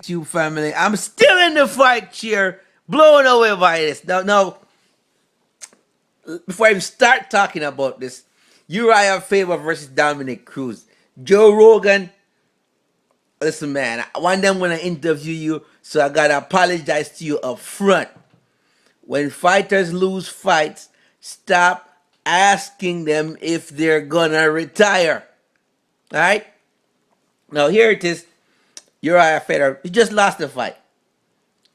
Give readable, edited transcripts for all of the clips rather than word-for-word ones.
YouTube family. I'm still in the fight chair, blown away by this. Now, before I even start talking about this, Uriah Faber versus Dominick Cruz. Joe Rogan, listen, man, I want them when I interview you, so I gotta apologize to you up front. When fighters lose fights, stop asking them if they're gonna retire. All right? Now, here it is. Uriah Faber, he just lost the fight.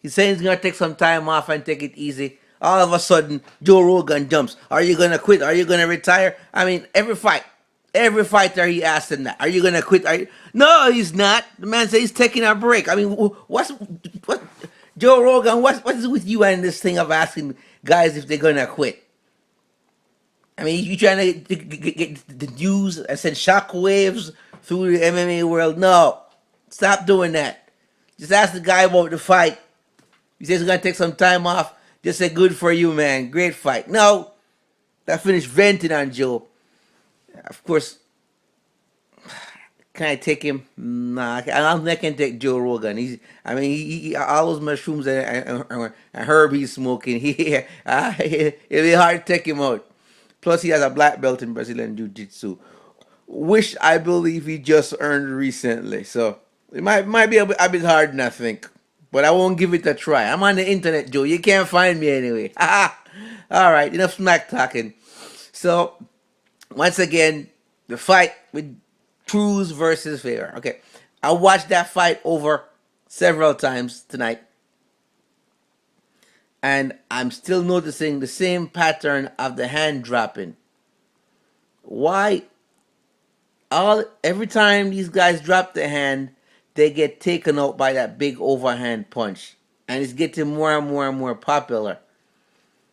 He's saying he's gonna take some time off and take it easy. All of a sudden, Joe Rogan jumps. Are you gonna quit? Are you gonna retire? I mean, every fighter he asks him that. Are you gonna quit? Are you? No, he's not. The man says he's taking a break. I mean, what? Joe Rogan, what is with you and this thing of asking guys if they're gonna quit? I mean, you trying to get the news and send shockwaves through the MMA world? No, stop doing that. Just ask the guy about the fight. He says he's gonna take some time off. Just say, "Good for you, man. Great fight." No, I finished venting on Joe. Of course, can I take him? Nah, I don't think I can take Joe Rogan. I mean, all those mushrooms and herb he's smoking. It'll be hard to take him out. Plus, he has a black belt in Brazilian Jiu Jitsu, which I believe he just earned recently. So it might be a bit hard, I think. But I won't give it a try. I'm on the internet, Joe. You can't find me anyway. All right, enough smack talking. So, once again, the fight with Cruz versus Faber. Okay, I watched that fight over several times tonight, and I'm still noticing the same pattern of the hand dropping. Why all every time these guys drop the hand, they get taken out by that big overhand punch, and it's getting more and more and more popular.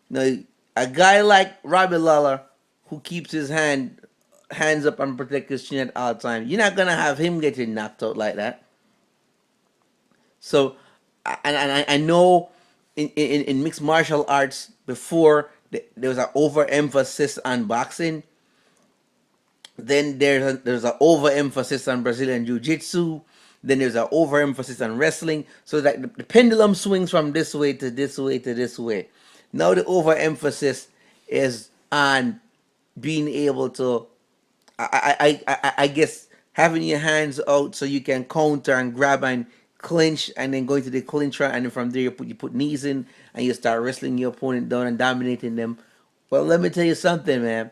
Now, a guy like Robbie Lawler, who keeps his hands up and protect his chin at all times, you're not gonna have him getting knocked out like that. So, and I know in mixed martial arts before there was an overemphasis on boxing. Then there's an overemphasis on Brazilian Jiu Jitsu. Then there's an overemphasis on wrestling. So that the pendulum swings from this way to this way to this way. Now the overemphasis is on being able to, I guess, having your hands out so you can counter and grab and clinch, and then going to the clincher, and then from there you put knees in, and you start wrestling your opponent down and dominating them. Well, let me tell you something, man.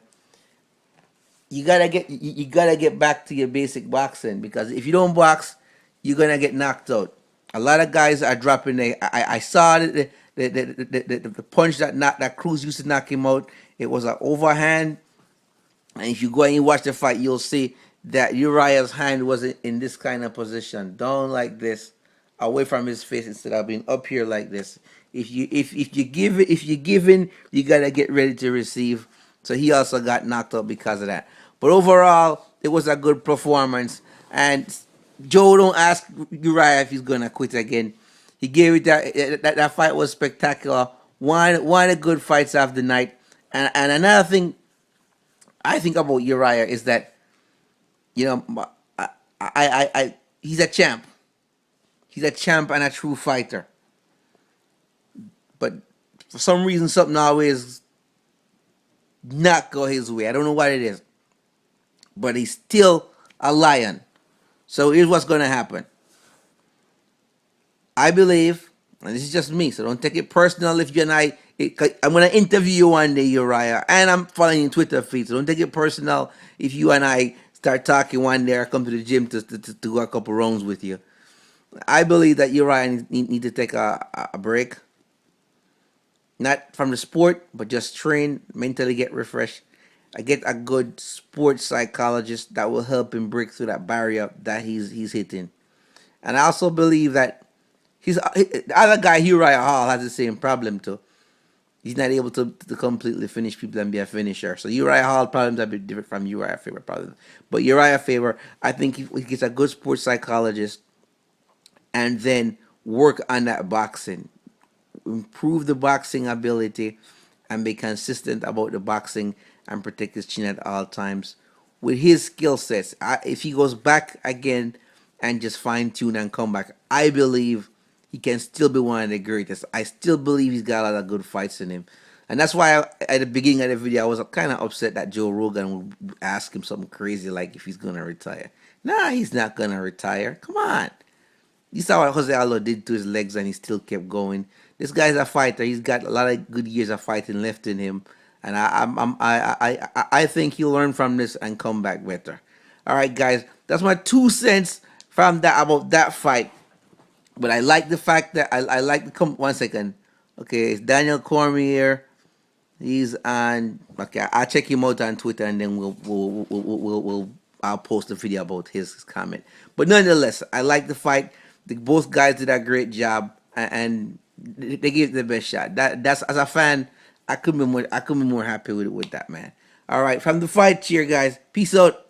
You gotta get back to your basic boxing, because if you don't box, you're gonna get knocked out. A lot of guys are dropping. I saw the punch that Cruz used to knock him out. It was an overhand, and if you go and you watch the fight, you'll see that Uriah's hand was in this kind of position, down like this, away from his face instead of being up here like this. If you give in, you gotta get ready to receive. So he also got knocked out because of that. But overall, it was a good performance. And Joe don't ask Uriah if he's gonna quit again. He gave it that fight was spectacular. One of the good fights of the night. And another thing I think about Uriah is that, you know, he's a champ. He's a champ and a true fighter. But for some reason, something always not go his way. I don't know what it is, but he's still a lion. So here's what's going to happen. I believe, and this is just me, so don't take it personal if you and I'm going to interview you one day, Uriah, and I'm following your Twitter feed, so don't take it personal if you and I start talking one day or come to the gym to go a couple rounds with you. I believe that Uriah need to take a break, not from the sport, but just train, mentally get refreshed. I get a good sports psychologist that will help him break through that barrier that he's hitting. And I also believe that the other guy, Uriah Hall, has the same problem too. He's not able to completely finish people and be a finisher. So Uriah Hall problems are a bit different from Uriah Faber problems. But Uriah Faber, I think he gets a good sports psychologist and then work on that boxing, improve the boxing ability, and be consistent about the boxing and protect his chin at all times with his skill sets. If he goes back again and just fine tune and come back, I believe he can still be one of the greatest. I still believe he's got a lot of good fights in him. And that's why at the beginning of the video, I was kind of upset that Joe Rogan would ask him something crazy like if he's going to retire. Nah, he's not going to retire. Come on. You saw what Jose Aldo did to his legs and he still kept going. This guy's a fighter. He's got a lot of good years of fighting left in him. And I think he'll learn from this and come back better. All right, guys. That's my 2 cents from that about that fight. But I like the fact that I like the 1 second. Okay, it's Daniel Cormier. He's on. Okay, I'll check him out on Twitter, and then I'll post a video about his comment. But nonetheless, I like the fight. Both guys did a great job, and they gave the best shot. That's as a fan, I couldn't be more happy with that, man. All right, from the fight, cheer, guys. Peace out.